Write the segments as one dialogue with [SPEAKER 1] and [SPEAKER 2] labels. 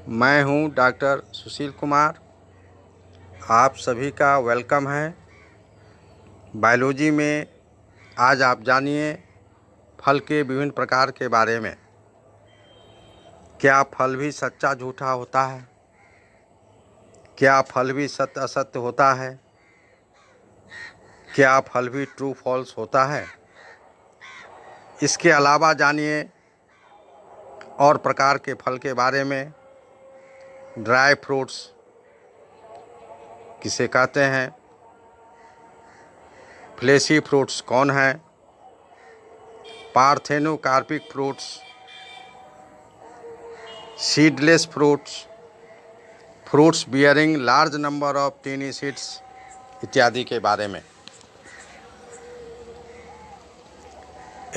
[SPEAKER 1] मैं हूं डॉक्टर सुशील कुमार। आप सभी का वेलकम है। बायोलॉजी में आज आप जानिए फल के विभिन्न प्रकार के बारे में। क्या फल भी सच्चा झूठा होता है? क्या फल भी सत्य असत्य होता है? क्या फल भी ट्रू फॉल्स होता है? इसके अलावा जानिए और प्रकार के फल के बारे में। ड्राई फ्रूट्स किसे कहते हैं? फ्लेशी फ्रूट्स कौन है? Parthenocarpic fruits, seedless fruits, fruits bearing large number of tiny seeds इत्यादि के बारे में।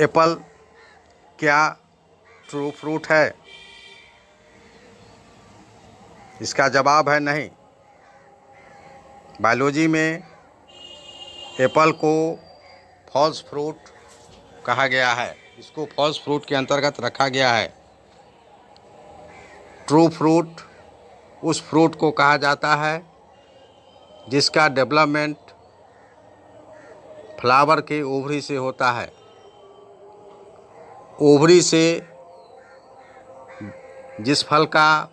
[SPEAKER 1] एप्पल क्या ट्रू फ्रूट है? इसका जवाब है नहीं। बायोलॉजी में एप्पल को फॉल्स फ्रूट कहा गया है। इसको फॉल्स फ्रूट के अंतर्गत रखा गया है। ट्रू फ्रूट उस फ्रूट को कहा जाता है जिसका डेवलपमेंट फ्लावर के ओवरी से होता है। ओवरी से जिस फल का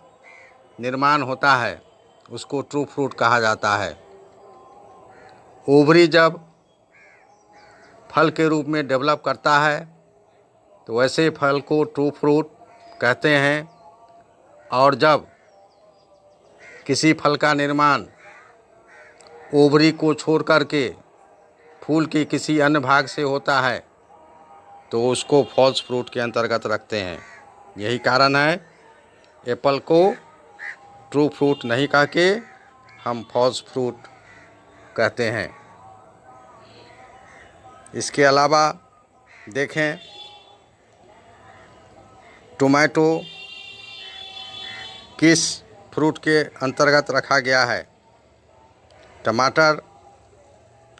[SPEAKER 1] निर्माण होता है उसको ट्रू फ्रूट कहा जाता है। ओवरी जब फल के रूप में डेवलप करता है तो वैसे फल को ट्रू फ्रूट कहते हैं। और जब किसी फल का निर्माण ओवरी को छोड़ करके फूल के किसी अन्य भाग से होता है तो उसको फॉल्स फ्रूट के अंतर्गत रखते हैं। यही कारण है एप्पल को ट्रू फ्रूट नहीं कह के हम फॉल्स फ्रूट कहते हैं। इसके अलावा देखें, टोमेटो किस फ्रूट के अंतर्गत रखा गया है? टमाटर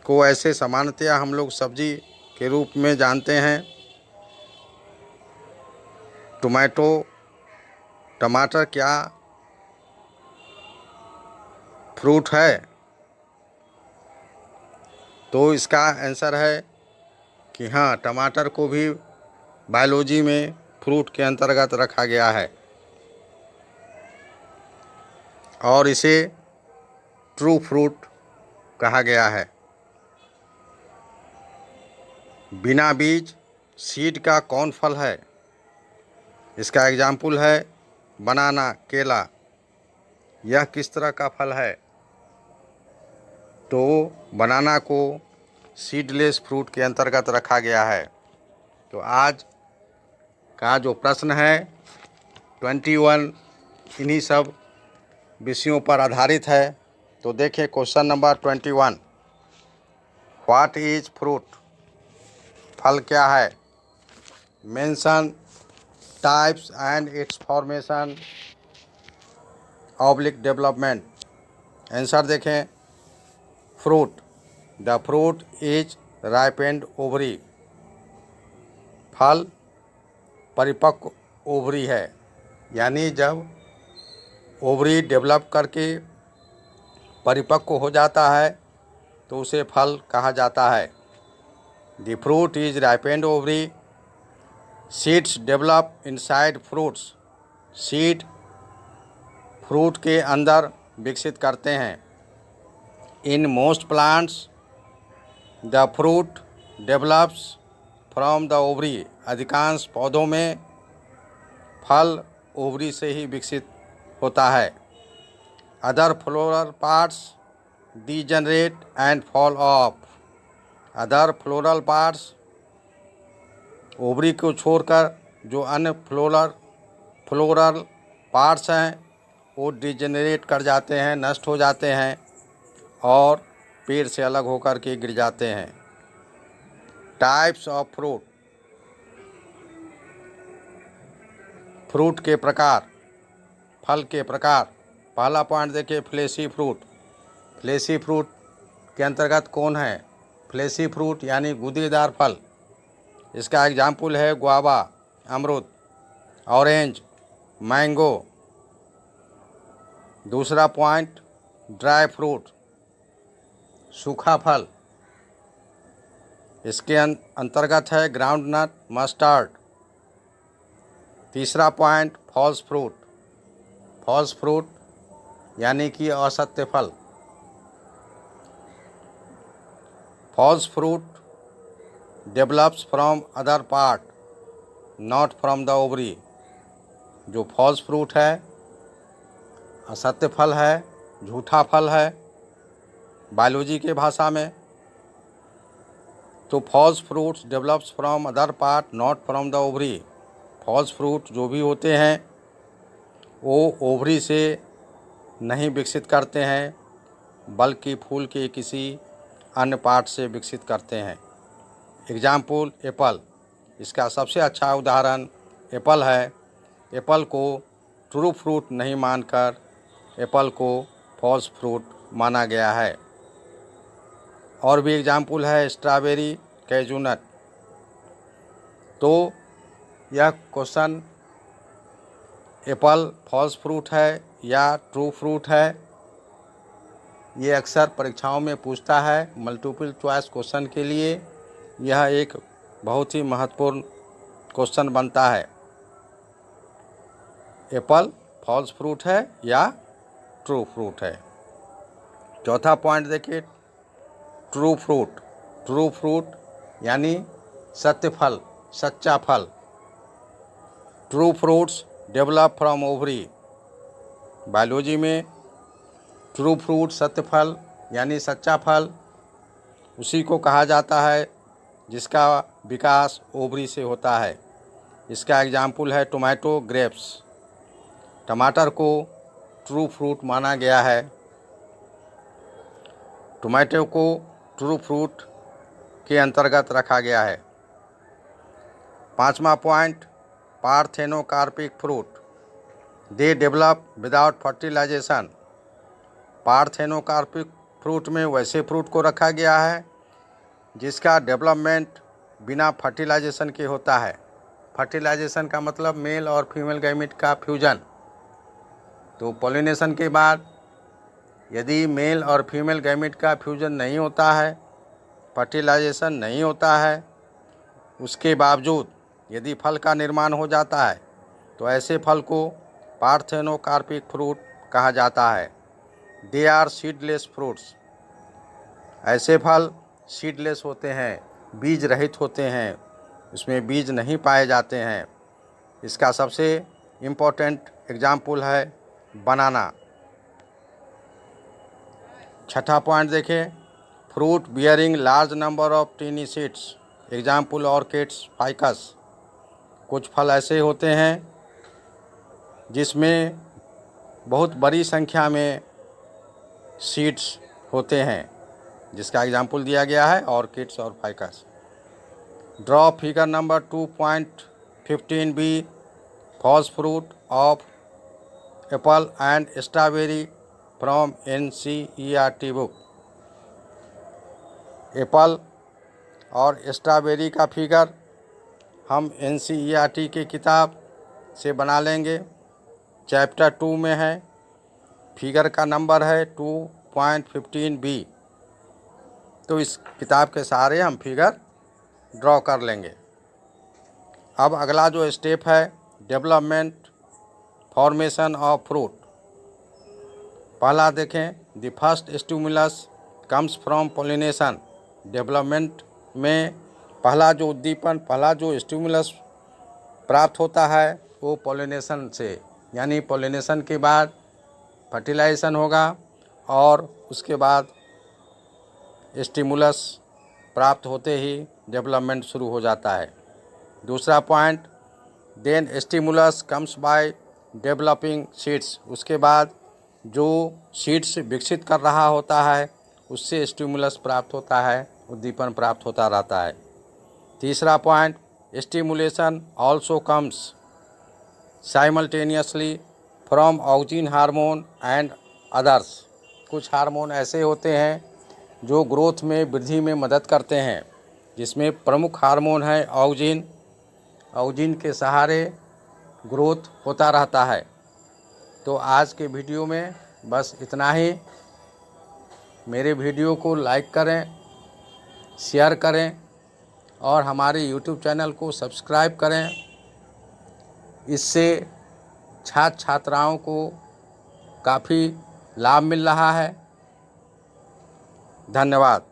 [SPEAKER 1] को ऐसे सामान्यतया हम लोग सब्जी के रूप में जानते हैं। टमाटर क्या फ्रूट है? तो इसका आंसर है कि हाँ, टमाटर को भी बायोलॉजी में फ्रूट के अंतर्गत रखा गया है और इसे ट्रू फ्रूट कहा गया है। बिना बीज सीड का कौन फल है? इसका एग्जाम्पल है बनाना, केला। यह किस तरह का फल है? तो बनाना को सीडलेस फ्रूट के अंतर्गत रखा गया है। तो आज का जो प्रश्न है 21 इन्हीं सब विषयों पर आधारित है। तो देखिए question number 21, what is fruit? फल क्या है? Mention types and its formation oblique development. Answer देखें, fruit, the fruit is ripened ovary. फल परिपक्व ओवरी है, यानी जब ओवरी डेवलप करके परिपक्व हो जाता है तो उसे फल कहा जाता है। The fruit is ripened ovary. Seeds develop inside fruits. Seed fruit के अंदर विकसित करते हैं। In most plants the fruit develops from the ovary. अधिकांश पौधों में फल ओवरी से ही विकसित होता है। Other floral parts degenerate and fall of. Other floral parts, ovary को छोड़कर जो अन्य फ्लोरल पार्ट्स हैं वो डिजेनरेट कर जाते हैं, नष्ट हो जाते हैं और पेड़ से अलग होकर के गिर जाते हैं। टाइप्स ऑफ फ्रूट, फ्रूट के प्रकार, फल के प्रकार। पहला पॉइंट देखिए, फ्लेशी फ्रूट। फ्लेशी फ्रूट के अंतर्गत कौन है? फ्लेशी फ्रूट यानी गूदेदार फल। इसका एग्जाम्पल है गुआवा, अमरूद, ऑरेंज, मैंगो, दूसरा पॉइंट, ड्राई फ्रूट, सूखा फल, इसके अंतर्गत है ग्राउंडनट, मस्टर्ड। तीसरा point, false fruit, false fruit यानी कि असत्य फल। False fruit develops from other part not from the ovary. जो फॉल्स फ्रूट है, असत्य फल है, झूठा फल है बायोलॉजी के भाषा में। तो false fruits develops from other part not from the ovary. False fruit जो भी होते हैं वो ओवरी से नहीं विकसित करते हैं, बल्कि फूल के किसी अन्य पार्ट से विकसित करते हैं। Example, Apple. इसका सबसे अच्छा उदाहरण एप्पल है। एप्पल को ट्रू फ्रूट नहीं मानकर एप्पल को फॉल्स फ्रूट माना गया है। और भी एग्जाम्पल है स्ट्रॉबेरी, कैजू नट। तो यह क्वेश्चन एप्पल फॉल्स फ्रूट है या ट्रू फ्रूट है, ये अक्सर परीक्षाओं में पूछता है। मल्टीपल चॉइस क्वेश्चन के लिए यह एक बहुत ही महत्वपूर्ण क्वेश्चन बनता है। एप्पल फॉल्स फ्रूट है या ट्रू फ्रूट है। चौथा पॉइंट देखिए, ट्रू फ्रूट। ट्रू फ्रूट यानी सत्य फल, सच्चा फल। True fruits develop from ovary. Biology में ट्रू फ्रूट, सत्य फल यानी सच्चा फल, उसी को कहा जाता है जिसका विकास ओवरी से होता है। इसका एग्जाम्पल है टोमेटो, ग्रेप्स। टमाटर को ट्रू फ्रूट माना गया है। टोमेटो को ट्रू फ्रूट के अंतर्गत रखा गया है। पांचवा point, parthenocarpic fruit. They develop without fertilization. Parthenocarpic fruit में वैसे फ्रूट को रखा गया है जिसका डेवलपमेंट बिना फर्टिलाइजेशन के होता है। फर्टिलाइजेशन का मतलब मेल और फीमेल गैमेट का फ्यूजन। तो पॉलिनेशन के बाद यदि मेल और फीमेल गैमेट का फ्यूजन नहीं होता है, फर्टिलाइजेशन नहीं होता है, उसके बावजूद यदि फल का निर्माण हो जाता है तो ऐसे फल को पार्थेनोकार्पिक फ्रूट कहा जाता है। They are seedless fruits. ऐसे फल सीडलेस होते हैं, बीज रहित होते हैं, उसमें बीज नहीं पाए जाते हैं। इसका सबसे इम्पोर्टेंट एग्जाम्पल है बनाना। छठा पॉइंट देखें, fruit bearing large number of tiny seeds. Example orchids, ficus. कुछ फल ऐसे होते हैं जिसमें बहुत बड़ी संख्या में सीड्स होते हैं, जिसका एग्जाम्पल दिया गया है ऑर्किड्स और ficus. Draw figure number 2.15 B, false fruit of apple and strawberry from NCERT book. Apple और स्ट्रॉबेरी का फिगर हम NCERT की किताब से बना लेंगे। चैप्टर 2 में है, फिगर का नंबर है 2.15 बी। तो इस किताब के सहारे हम फिगर ड्रॉ कर लेंगे। अब अगला जो स्टेप है, डेवलपमेंट फॉर्मेशन ऑफ फ्रूट। पहला देखें, the first stimulus comes from pollination. Development में पहला जो उद्दीपन, पहला जो स्टिमुलस प्राप्त होता है वो पॉलिनेशन से, यानी पॉलिनेशन के बाद फर्टिलाइजेशन होगा और उसके बाद स्टिमुलस प्राप्त होते ही डेवलपमेंट शुरू हो जाता है। दूसरा point, then stimulus comes by developing seeds. उसके बाद जो सीड्स विकसित कर रहा होता है उससे स्टिमुलस प्राप्त होता है, उद्दीपन प्राप्त होता रहता है। तीसरा point, stimulation also comes simultaneously from auxin hormone and others. कुछ हार्मोन ऐसे होते हैं जो ग्रोथ में, वृद्धि में मदद करते हैं, जिसमें प्रमुख हार्मोन है ऑक्सिन। ऑक्सिन के सहारे ग्रोथ होता रहता है। तो आज के वीडियो में बस इतना ही। मेरे वीडियो को लाइक करें, शेयर करें और हमारे यूट्यूब चैनल को सब्सक्राइब करें। इससे छात्र छात्राओं को काफ़ी लाभ मिल रहा है। धन्यवाद।